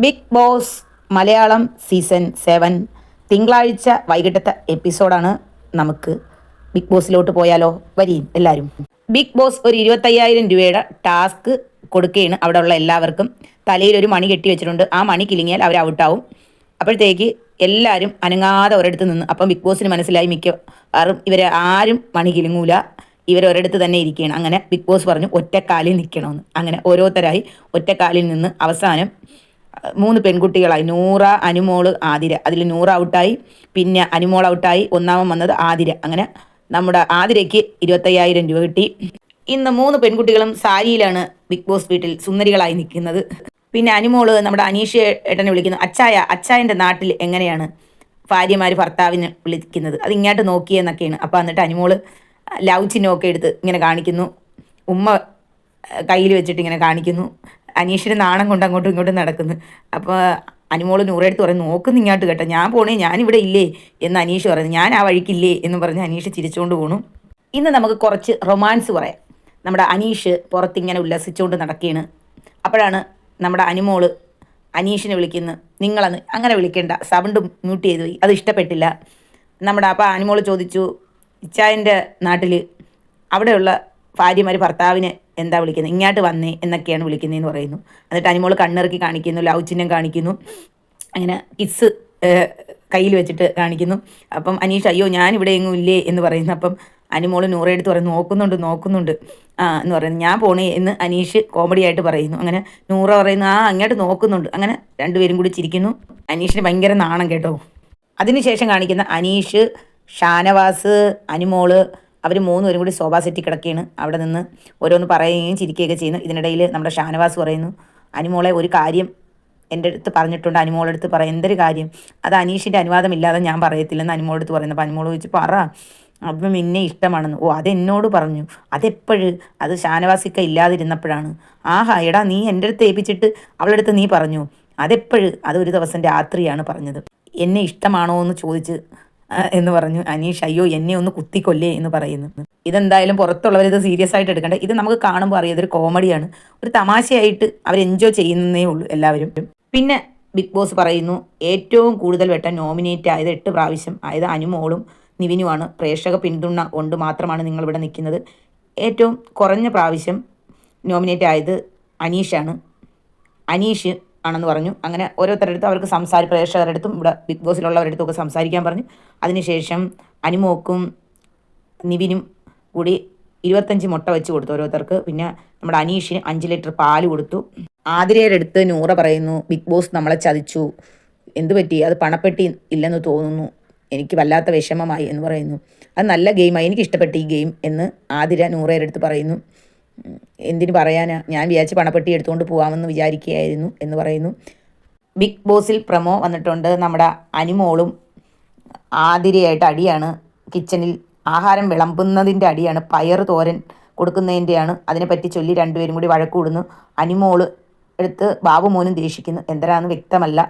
Big boss Malayalam season 7 തിങ്കളാഴ്ച വൈകിട്ടത്തെ എപ്പിസോഡാണ്. നമുക്ക് ബിഗ് ബോസിലോട്ട് പോയാലോ? വരിയും എല്ലാവരും. ബിഗ് ബോസ് ഒരു 25,000 രൂപയുടെ ടാസ്ക് കൊടുക്കുകയാണ് അവിടെ ഉള്ള എല്ലാവർക്കും. തലയിൽ ഒരു മണി കെട്ടി വെച്ചിട്ടുണ്ട്. ആ മണി കിലുങ്ങിയാൽ അവർ ഔട്ടാവും. അപ്പോഴത്തേക്ക് എല്ലാവരും അനങ്ങാതെ ഒരിടത്ത് നിന്ന്, അപ്പം ബിഗ് ബോസിന് മനസ്സിലായി മിക്കവാറും ഇവരെ ആരും മണി കിലുങ്ങൂല, ഇവരൊരിടത്ത് തന്നെ ഇരിക്കുകയാണ്. അങ്ങനെ ബിഗ് ബോസ് പറഞ്ഞു ഒറ്റക്കാലിൽ നിൽക്കണമെന്ന്. അങ്ങനെ ഓരോരുത്തരായി ഒറ്റക്കാലിൽ നിന്ന് അവസാനം 3 പെൺകുട്ടികളായി. നൂറ, അനുമോള്, ആതിര. അതിൽ നൂറ ഔട്ടായി, പിന്നെ അനുമോൾ ഔട്ടായി, ഒന്നാമൻ വന്നത് ആതിര. അങ്ങനെ നമ്മുടെ ആതിരയ്ക്ക് 25,000 രൂപ കിട്ടി. ഇന്ന് 3 പെൺകുട്ടികളും സാരിയിലാണ് ബിഗ് ബോസ് വീട്ടിൽ സുന്ദരികളായി നിൽക്കുന്നത്. പിന്നെ അനുമോള് നമ്മുടെ അനീഷ് ഏട്ടനെ വിളിക്കുന്നു. അച്ചായ, അച്ചായൻ്റെ നാട്ടിൽ എങ്ങനെയാണ് ഭാര്യമാർ ഭർത്താവിനെ വിളിക്കുന്നത്, അത് ഇങ്ങോട്ട് നോക്കിയെന്നൊക്കെയാണ്. അപ്പോൾ എന്നിട്ട് അനുമോള് ലവ് ചിഹ്നമൊക്കെ എടുത്ത് ഇങ്ങനെ കാണിക്കുന്നു, ഉമ്മ കയ്യിൽ വെച്ചിട്ട് ഇങ്ങനെ കാണിക്കുന്നു. അനീഷിന് നാണം കൊണ്ട് അങ്ങോട്ടും ഇങ്ങോട്ടും നടക്കുന്നു. അപ്പോൾ അനുമോള് നൂറെടുത്ത് പറയുന്നു, നോക്കുന്നു ഇങ്ങോട്ട് കേട്ടോ, ഞാൻ പോണേ, ഞാനിവിടെ ഇല്ലേ എന്ന് അനീഷ് പറയുന്നു. ഞാൻ ആ വഴിക്കില്ലേ എന്ന് പറഞ്ഞ് അനീഷ് ചിരിച്ചുകൊണ്ട് പോണു. ഇന്ന് നമുക്ക് കുറച്ച് റൊമാൻസ് പറയാം. നമ്മുടെ അനീഷ് പുറത്തിങ്ങനെ ഉല്ലസിച്ചുകൊണ്ട് നടക്കുകയാണ്. അപ്പോഴാണ് നമ്മുടെ അനുമോള് അനീഷിനെ വിളിക്കുന്നത്. നിങ്ങളന്ന് അങ്ങനെ വിളിക്കേണ്ട, സൗണ്ട് മ്യൂട്ട് ചെയ്തു പോയി, അത് ഇഷ്ടപ്പെട്ടില്ല. അപ്പോൾ അനുമോള് ചോദിച്ചു, ഇച്ചായൻ്റെ നാട്ടിൽ അവിടെയുള്ള ഭാര്യമാർ ഭർത്താവിനെ എന്താ വിളിക്കുന്നത്, ഇങ്ങോട്ട് വന്നേ എന്നൊക്കെയാണ് വിളിക്കുന്നതെന്ന് പറയുന്നു. എന്നിട്ട് അനുമോള് കണ്ണിറക്കി കാണിക്കുന്നു, ലവ് ചിഹ്നം കാണിക്കുന്നു, അങ്ങനെ കിസ് കയ്യിൽ വെച്ചിട്ട് കാണിക്കുന്നു. അപ്പം അനീഷ് അയ്യോ ഞാനിവിടെ എങ്ങും ഇല്ലേ എന്ന് പറയുന്നു. അപ്പം അനുമോള് നൂറെടുത്ത് പറയുന്നു, നോക്കുന്നുണ്ട് എന്ന് പറയുന്നു. ഞാൻ പോണേ എന്ന് അനീഷ് കോമഡി ആയിട്ട് പറയുന്നു. അങ്ങനെ നൂറ പറയുന്നു, അങ്ങോട്ട് നോക്കുന്നുണ്ട്. അങ്ങനെ രണ്ടുപേരും കൂടി ചിരിക്കുന്നു. അനീഷിന് ഭയങ്കര നാണം കേട്ടോ. അതിനുശേഷം കാണിക്കുന്ന അനീഷ്, ഷാനവാസ്, അനുമോള്, അവർ 3 പേരും കൂടി സോഫ സെറ്റിൽ കിടക്കുകയാണ്. അവിടെ നിന്ന് ഓരോന്ന് പറയുകയും ചിരിക്കുകയൊക്കെ ചെയ്യുന്നു. ഇതിനിടയിൽ നമ്മുടെ ഷാനവാസ് പറയുന്നു, അനുമോളെ ഒരു കാര്യം എൻ്റെ അടുത്ത് പറഞ്ഞിട്ടുണ്ട്, അനുമോളടുത്ത് പറയാം. എന്തൊരു കാര്യം? അത് അനീഷിൻ്റെ അനുവാദമില്ലാതെ ഞാൻ പറയത്തില്ലെന്ന് അനുമോളടുത്ത് പറയുന്നു. അപ്പോൾ അനുമോൾ ചോദിച്ചു, പറ, അപ്പം എന്നെ ഇഷ്ടമാണെന്ന്. ഓ, അതെന്നോട് പറഞ്ഞു? അതെപ്പോഴ്? അത് ഷാനവാസിക്ക ഇല്ലാതിരുന്നപ്പോഴാണ്. ആഹാ, എടാ നീ എൻ്റെ അടുത്ത് ഏൽപ്പിച്ചിട്ട് അവളടുത്ത് നീ പറഞ്ഞു? അതെപ്പോഴ്? അതൊരു ദിവസം രാത്രിയാണ് പറഞ്ഞത്. എന്നെ ഇഷ്ടമാണോ എന്ന് ചോദിച്ച് എന്ന് പറഞ്ഞു അനീഷ്. അയ്യോ എന്നെ ഒന്ന് കുത്തിക്കൊല്ലേ എന്ന് പറയുന്നു. ഇതെന്തായാലും പുറത്തുള്ളവരിത് സീരിയസ് ആയിട്ട് എടുക്കണ്ട. ഇത് നമുക്ക് കാണുമ്പോൾ അറിയാം ഇതൊരു കോമഡിയാണ്, ഒരു തമാശയായിട്ട് അവർ എൻജോയ് ചെയ്യുന്നേ ഉള്ളൂ എല്ലാവരും. പിന്നെ ബിഗ് ബോസ് പറയുന്നു, ഏറ്റവും കൂടുതൽ വട്ടം നോമിനേറ്റ് ആയത് 8 പ്രാവശ്യം ആയത് അനുമോളും നിവിനുമാണ്. പ്രേക്ഷക പിന്തുണ കൊണ്ട് മാത്രമാണ് നിങ്ങളിവിടെ നിൽക്കുന്നത്. ഏറ്റവും കുറഞ്ഞ പ്രാവശ്യം നോമിനേറ്റ് ആയത് അനീഷാണ്, അനീഷ് ആണെന്ന് പറഞ്ഞു. അങ്ങനെ ഓരോരുത്തരുടെ അവർക്ക് പ്രേക്ഷകരുടെ അടുത്തും ഇവിടെ ബിഗ് ബോസിലുള്ളവരുടെ അടുത്തൊക്കെ സംസാരിക്കാൻ പറഞ്ഞു. അതിനുശേഷം അനുമോക്കും നിവിനും കൂടി 25 മുട്ട വെച്ച് കൊടുത്തു ഓരോരുത്തർക്ക്. പിന്നെ നമ്മുടെ അനീഷിന് 5 ലിറ്റർ പാല് കൊടുത്തു. ആതിരയുടെ അടുത്ത് നൂറ പറയുന്നു, ബിഗ് ബോസ് നമ്മളെ ചതിച്ചു, എന്ത് പറ്റി? അത് പണപ്പെട്ടി ഇല്ലെന്ന് തോന്നുന്നു, എനിക്ക് വല്ലാത്ത വിഷമമായി എന്ന് പറയുന്നു. അത് നല്ല ഗെയിമായി, എനിക്ക് ഇഷ്ടപ്പെട്ടു ഈ ഗെയിം എന്ന് ആതിര നൂറയുടെ അടുത്ത് പറയുന്നു. എന്തിനു പറയാനാ, ഞാൻ വിചാരിച്ച് പണപ്പെട്ടി എടുത്തുകൊണ്ട് പോകാമെന്ന് വിചാരിക്കുകയായിരുന്നു എന്ന് പറയുന്നു. ബിഗ് ബോസിൽ പ്രമോ വന്നിട്ടുണ്ട്. നമ്മുടെ അനുമോളും ആതിരയായിട്ട് അടിയാണ്. കിച്ചണിൽ ആഹാരം വിളമ്പുന്നതിൻ്റെ അടിയാണ്, പയർ തോരൻ കൊടുക്കുന്നതിൻ്റെയാണ്. അതിനെപ്പറ്റി ചൊല്ലി രണ്ടുപേരും കൂടി വഴക്ക് കൂടുന്നു. അനുമോള് എടുത്ത് ബാബു മോനും ദേഷിക്കുന്നു, എന്തരാന്ന് വ്യക്തമല്ല.